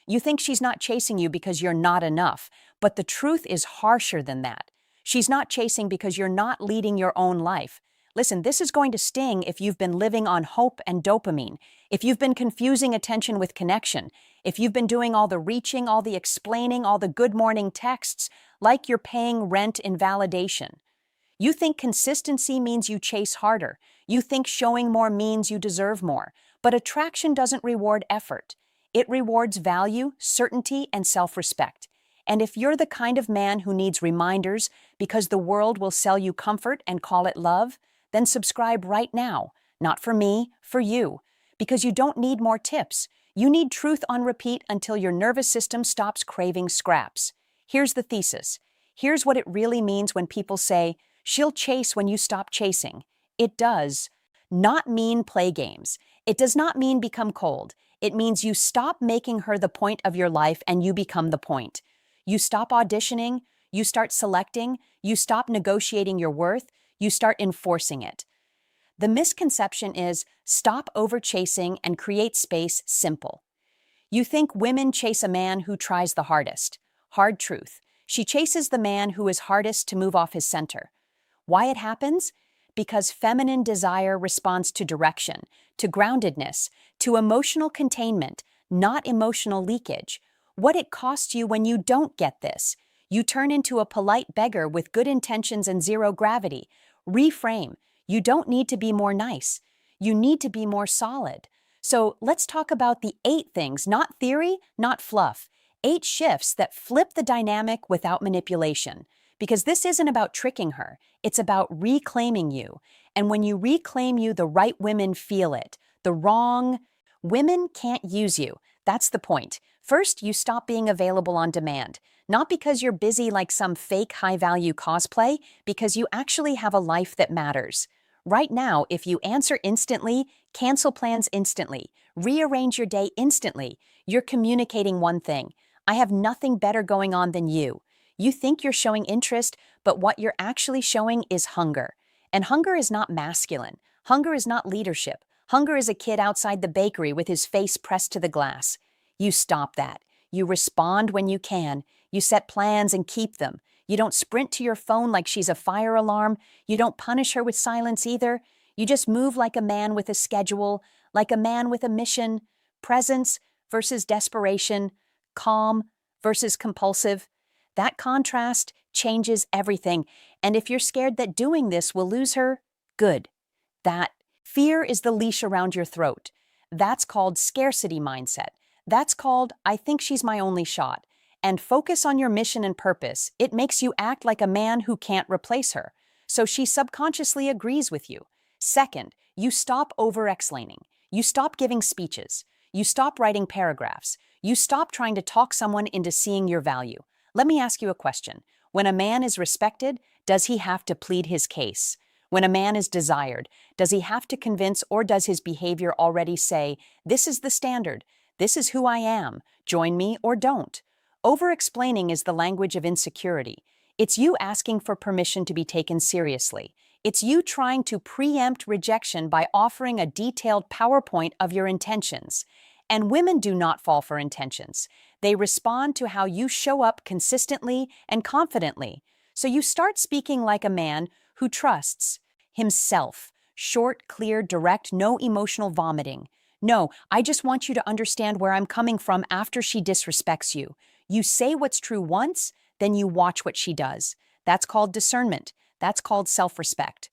You think she's not chasing you because you're not enough, but the truth is harsher than that. She's not chasing because you're not leading your own life. Listen, this is going to sting if you've been living on hope and dopamine, if you've been confusing attention with connection, if you've been doing all the reaching, all the explaining, all the good morning texts, like you're paying rent in validation. You think consistency means you chase harder. You think showing more means you deserve more. But attraction doesn't reward effort. It rewards value, certainty, and self-respect. And if you're the kind of man who needs reminders because the world will sell you comfort and call it love, then subscribe right now. Not for me, for you. Because you don't need more tips. You need truth on repeat until your nervous system stops craving scraps. Here's the thesis. Here's what it really means when people say, "She'll chase when you stop chasing." It does not mean play games. It does not mean become cold. It means you stop making her the point of your life and you become the point. You stop auditioning, you start selecting, you stop negotiating your worth, you start enforcing it. The misconception is stop over-chasing and create space simple. You think women chase a man who tries the hardest. Hard truth. She chases the man who is hardest to move off his center. Why it happens? Because feminine desire responds to direction, to groundedness, to emotional containment, not emotional leakage. What it costs you when you don't get this. You turn into a polite beggar with good intentions and zero gravity. Reframe. You don't need to be more nice. You need to be more solid. So let's talk about the 8 things, not theory, not fluff. 8 shifts that flip the dynamic without manipulation. Because this isn't about tricking her, it's about reclaiming you. And when you reclaim you, the right women feel it. The wrong women can't use you. That's the point. First, you stop being available on demand. Not because you're busy like some fake high-value cosplay, because you actually have a life that matters. Right now, if you answer instantly, cancel plans instantly, rearrange your day instantly, you're communicating one thing. I have nothing better going on than you. You think you're showing interest, but what you're actually showing is hunger. And hunger is not masculine. Hunger is not leadership. Hunger is a kid outside the bakery with his face pressed to the glass. You stop that. You respond when you can. You set plans and keep them. You don't sprint to your phone like she's a fire alarm. You don't punish her with silence either. You just move like a man with a schedule, like a man with a mission. Presence versus desperation. Calm versus compulsive. That contrast changes everything. And if you're scared that doing this will lose her, good. That fear is the leash around your throat. That's called scarcity mindset. That's called, I think she's my only shot. And focus on your mission and purpose. It makes you act like a man who can't replace her. So she subconsciously agrees with you. Second, you stop over-explaining. You stop giving speeches. You stop writing paragraphs. You stop trying to talk someone into seeing your value. Let me ask you a question. When a man is respected, does he have to plead his case? When a man is desired, does he have to convince, or does his behavior already say, "This is the standard. This is who I am. Join me or don't"? Over-explaining is the language of insecurity. It's you asking for permission to be taken seriously. It's you trying to preempt rejection by offering a detailed PowerPoint of your intentions. And women do not fall for intentions. They respond to how you show up consistently and confidently. So you start speaking like a man who trusts himself. Short, clear, direct, no emotional vomiting. No, I just want you to understand where I'm coming from after she disrespects you. You say what's true once, then you watch what she does. That's called discernment. That's called self-respect.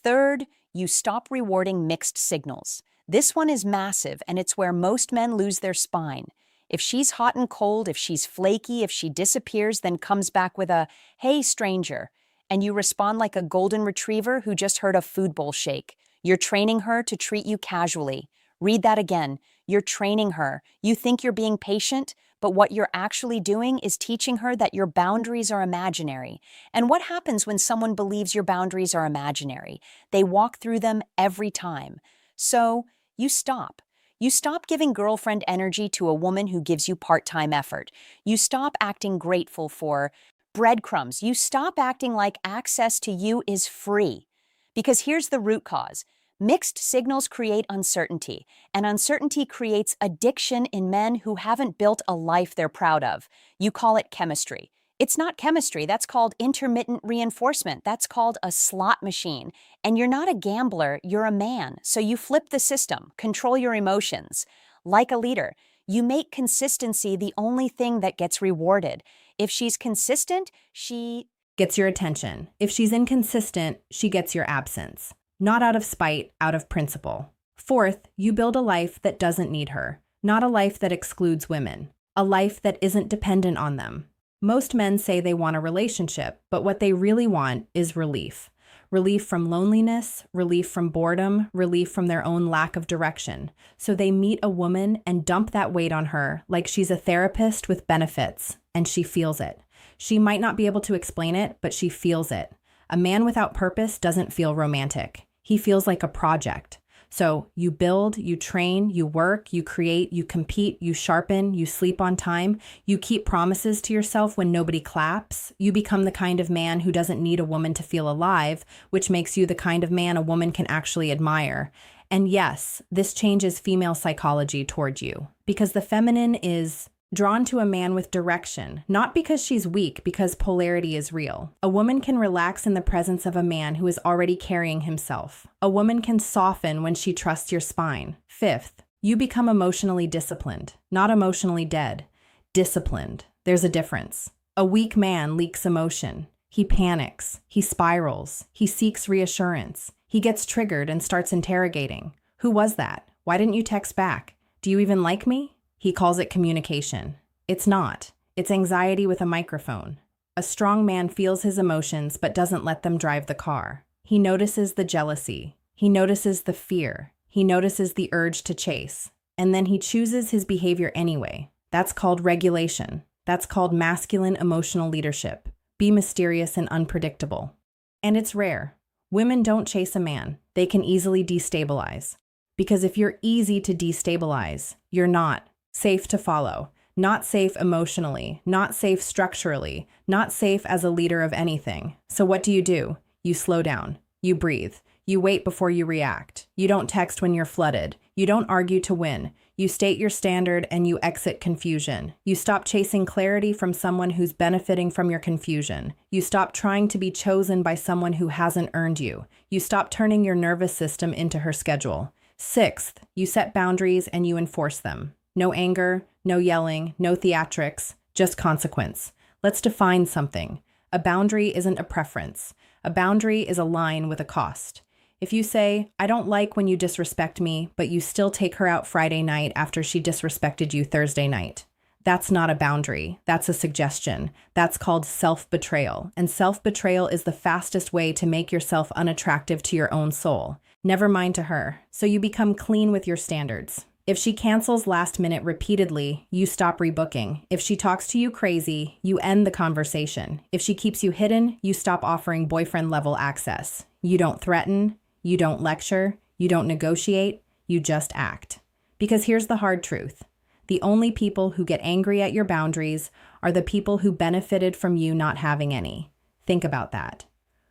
Third, you stop rewarding mixed signals. This one is massive, and it's where most men lose their spine. If she's hot and cold, if she's flaky, if she disappears, then comes back with a, "Hey, stranger," and you respond like a golden retriever who just heard a food bowl shake. You're training her to treat you casually. Read that again. You're training her. You think you're being patient, but what you're actually doing is teaching her that your boundaries are imaginary. And what happens when someone believes your boundaries are imaginary? They walk through them every time. So, you stop. You stop giving girlfriend energy to a woman who gives you part-time effort. You stop acting grateful for breadcrumbs. You stop acting like access to you is free. Because here's the root cause. Mixed signals create uncertainty, and uncertainty creates addiction in men who haven't built a life they're proud of. You call it chemistry. It's not chemistry. That's called intermittent reinforcement. That's called a slot machine. And you're not a gambler, you're a man. So you flip the system, control your emotions. Like a leader, you make consistency the only thing that gets rewarded. If she's consistent, she gets your attention. If she's inconsistent, she gets your absence. Not out of spite, out of principle. Fourth, you build a life that doesn't need her. Not a life that excludes women. A life that isn't dependent on them. Most men say they want a relationship, but what they really want is relief. Relief from loneliness, relief from boredom, relief from their own lack of direction. So they meet a woman and dump that weight on her like she's a therapist with benefits, and she feels it. She might not be able to explain it, but she feels it. A man without purpose doesn't feel romantic. He feels like a project. So you build, you train, you work, you create, you compete, you sharpen, you sleep on time, you keep promises to yourself when nobody claps. You become the kind of man who doesn't need a woman to feel alive, which makes you the kind of man a woman can actually admire. And yes, this changes female psychology toward you, because the feminine is drawn to a man with direction, not because she's weak, because polarity is real. A woman can relax in the presence of a man who is already carrying himself. A woman can soften when she trusts your spine. Fifth, you become emotionally disciplined, not emotionally dead. Disciplined. There's a difference. A weak man leaks emotion. He panics. He spirals. He seeks reassurance. He gets triggered and starts interrogating. Who was that? Why didn't you text back? Do you even like me? He calls it communication. It's not. It's anxiety with a microphone. A strong man feels his emotions but doesn't let them drive the car. He notices the jealousy. He notices the fear. He notices the urge to chase. And then he chooses his behavior anyway. That's called regulation. That's called masculine emotional leadership. Be mysterious and unpredictable. And it's rare. Women don't chase a man. They can easily destabilize. Because if you're easy to destabilize, you're not safe to follow, not safe emotionally, not safe structurally, not safe as a leader of anything. So what do? You slow down. You breathe. You wait before you react. You don't text when you're flooded. You don't argue to win. You state your standard and you exit confusion. You stop chasing clarity from someone who's benefiting from your confusion. You stop trying to be chosen by someone who hasn't earned you. You stop turning your nervous system into her schedule. Sixth, you set boundaries and you enforce them. No anger, no yelling, no theatrics, just consequence. Let's define something. A boundary isn't a preference. A boundary is a line with a cost. If you say, I don't like when you disrespect me, but you still take her out Friday night after she disrespected you Thursday night, that's not a boundary. That's a suggestion. That's called self-betrayal. And self-betrayal is the fastest way to make yourself unattractive to your own soul. Never mind to her. So you become clean with your standards. If she cancels last minute repeatedly, you stop rebooking. If she talks to you crazy, you end the conversation. If she keeps you hidden, you stop offering boyfriend level access. You don't threaten, you don't lecture, you don't negotiate, you just act. Because here's the hard truth. The only people who get angry at your boundaries are the people who benefited from you not having any. Think about that.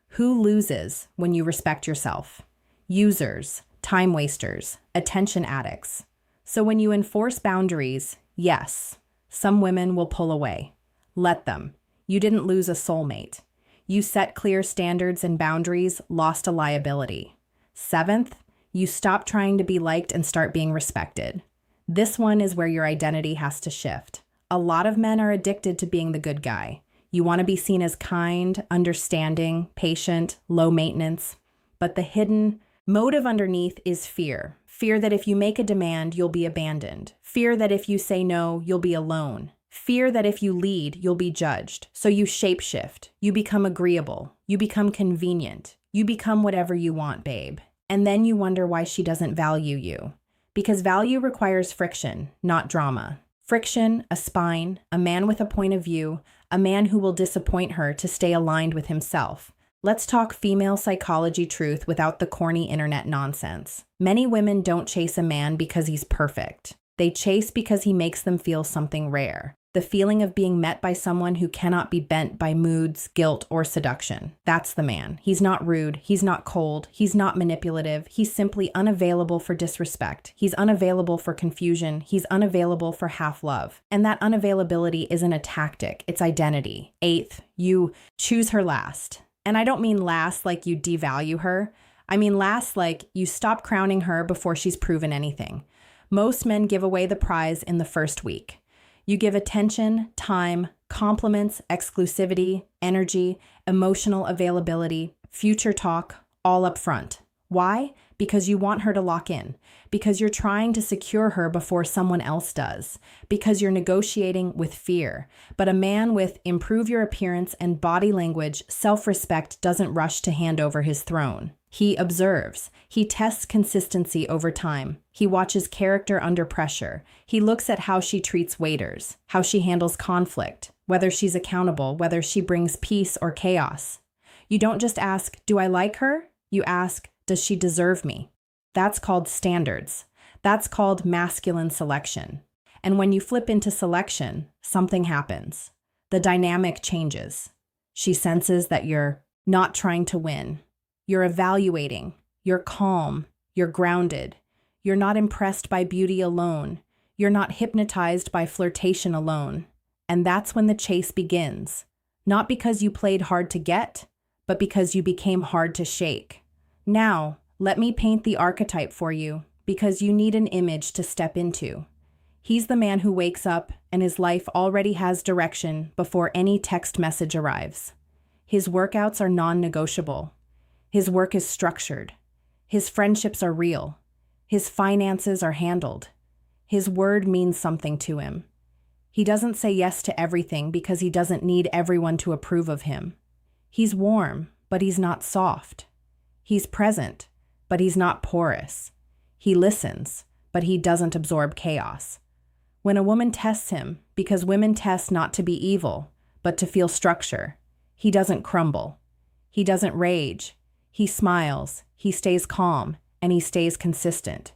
Who loses when you respect yourself? Users, time wasters, attention addicts. So when you enforce boundaries, yes, some women will pull away. Let them. You didn't lose a soulmate. You set clear standards and boundaries, lost a liability. Seventh, you stop trying to be liked and start being respected. This one is where your identity has to shift. A lot of men are addicted to being the good guy. You want to be seen as kind, understanding, patient, low maintenance. But the hidden motive underneath is fear. Fear that if you make a demand, you'll be abandoned. Fear that if you say no, you'll be alone. Fear that if you lead, you'll be judged. So you shapeshift. You become agreeable. You become convenient. You become whatever you want, babe. And then you wonder why she doesn't value you. Because value requires friction, not drama. Friction, a spine, a man with a point of view, a man who will disappoint her to stay aligned with himself. Let's talk female psychology truth without the corny internet nonsense. Many women don't chase a man because he's perfect. They chase because he makes them feel something rare. The feeling of being met by someone who cannot be bent by moods, guilt, or seduction. That's the man. He's not rude. He's not cold. He's not manipulative. He's simply unavailable for disrespect. He's unavailable for confusion. He's unavailable for half love. And that unavailability isn't a tactic. It's identity. Eighth, you choose her last. And I don't mean last like you devalue her. I mean last like you stop crowning her before she's proven anything. Most men give away the prize in the first week. You give attention, time, compliments, exclusivity, energy, emotional availability, future talk, all up front. Why? Because you want her to lock in. Because you're trying to secure her before someone else does. Because you're negotiating with fear. But a man with improve your appearance and body language, self-respect doesn't rush to hand over his throne. He observes. He tests consistency over time. He watches character under pressure. He looks at how she treats waiters, how she handles conflict, whether she's accountable, whether she brings peace or chaos. You don't just ask, do I like her? You ask, does she deserve me? That's called standards. That's called masculine selection. And when you flip into selection, something happens. The dynamic changes. She senses that you're not trying to win. You're evaluating. You're calm. You're grounded. You're not impressed by beauty alone. You're not hypnotized by flirtation alone. And that's when the chase begins. Not because you played hard to get, but because you became hard to shake. Now, let me paint the archetype for you, because you need an image to step into. He's the man who wakes up and his life already has direction before any text message arrives. His workouts are non-negotiable. His work is structured. His friendships are real. His finances are handled. His word means something to him. He doesn't say yes to everything because he doesn't need everyone to approve of him. He's warm, but he's not soft. He's present, but he's not porous. He listens, but he doesn't absorb chaos. When a woman tests him, because women test not to be evil, but to feel structure, he doesn't crumble. He doesn't rage. He smiles, he stays calm, and he stays consistent.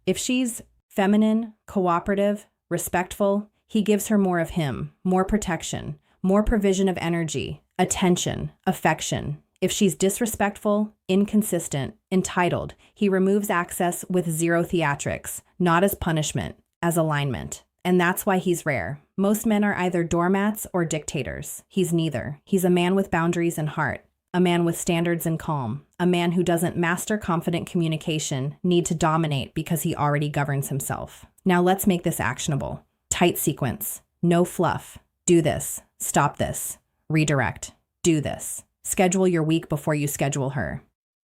If she's feminine, cooperative, respectful, he gives her more of him, more protection, more provision of energy, attention, affection. If she's disrespectful, inconsistent, entitled, he removes access with zero theatrics, not as punishment, as alignment. And that's why he's rare. Most men are either doormats or dictators. He's neither. He's a man with boundaries and heart. A man with standards and calm. A man who doesn't master confident communication, need to dominate because he already governs himself. Now let's make this actionable. Tight sequence. No fluff. Do this. Stop this. Redirect. Do this. Schedule your week before you schedule her.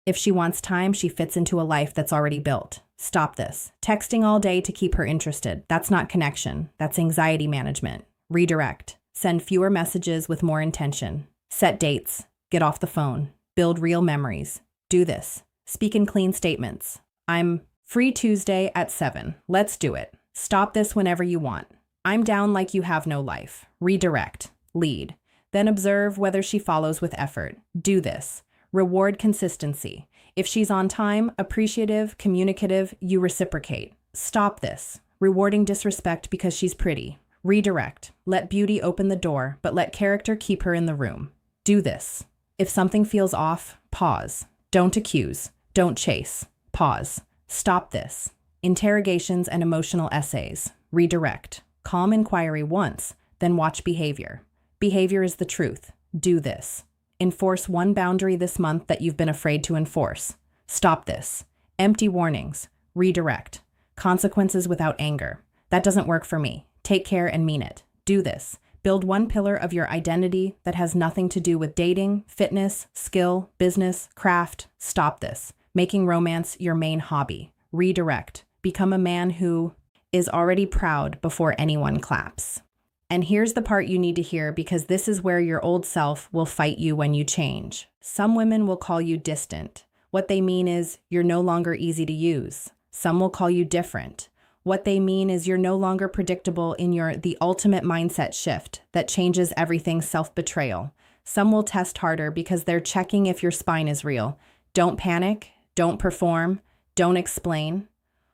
If she wants time, she fits into a life that's already built. Stop this. Texting all day to keep her interested. That's not connection. That's anxiety management. Redirect. Send fewer messages with more intention. Set dates. Get off the phone. Build real memories. Do this. Speak in clean statements. I'm free Tuesday at 7. Let's do it. Stop this whenever you want. I'm down like you have no life. Redirect. Lead. Then observe whether she follows with effort. Do this. Reward consistency. If she's on time, appreciative, communicative, you reciprocate. Stop this. Rewarding disrespect because she's pretty. Redirect. Let beauty open the door, but let character keep her in the room. Do this. If something feels off, pause. Don't accuse. Don't chase. Pause. Stop this. Interrogations and emotional essays. Redirect. Calm inquiry once, then watch behavior. Behavior is the truth. Do this. Enforce one boundary this month that you've been afraid to enforce. Stop this. Empty warnings. Redirect. Consequences without anger. That doesn't work for me. Take care and mean it. Do this. Build one pillar of your identity that has nothing to do with dating, fitness, skill, business, craft. Stop this. Making romance your main hobby. Redirect. Become a man who is already proud before anyone claps. And here's the part you need to hear, because this is where your old self will fight you when you change. Some women will call you distant. What they mean is you're no longer easy to use. Some will call you different. What they mean is you're no longer predictable in the ultimate mindset shift that changes everything, self-betrayal. Some will test harder because they're checking if your spine is real. Don't panic. Don't perform. Don't explain.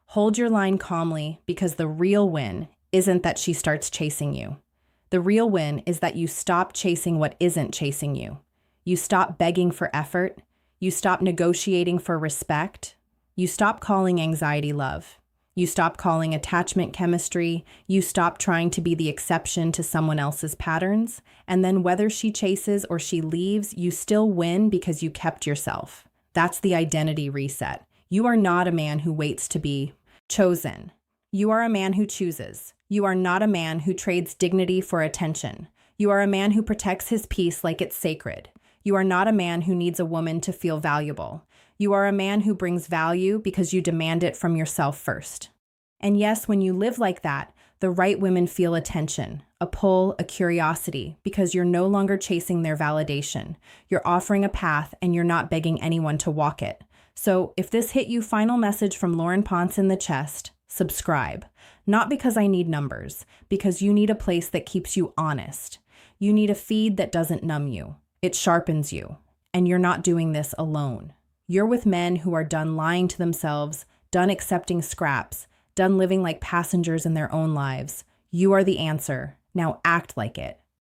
Hold your line calmly, because the real win isn't that she starts chasing you. The real win is that you stop chasing what isn't chasing you. You stop begging for effort. You stop negotiating for respect. You stop calling anxiety love. You stop calling attachment chemistry. You stop trying to be the exception to someone else's patterns. And then whether she chases or she leaves, you still win because you kept yourself. That's the identity reset. You are not a man who waits to be chosen. You are a man who chooses. You are not a man who trades dignity for attention. You are a man who protects his peace like it's sacred. You are not a man who needs a woman to feel valuable. You are a man who brings value because you demand it from yourself first. And yes, when you live like that, the right women feel attention, a pull, a curiosity, because you're no longer chasing their validation. You're offering a path and you're not begging anyone to walk it. So if this hit you, final message from Lauren Ponce in the chest, subscribe. Not because I need numbers, because you need a place that keeps you honest. You need a feed that doesn't numb you. It sharpens you. And you're not doing this alone. You're with men who are done lying to themselves, done accepting scraps, done living like passengers in their own lives. You are the answer. Now act like it.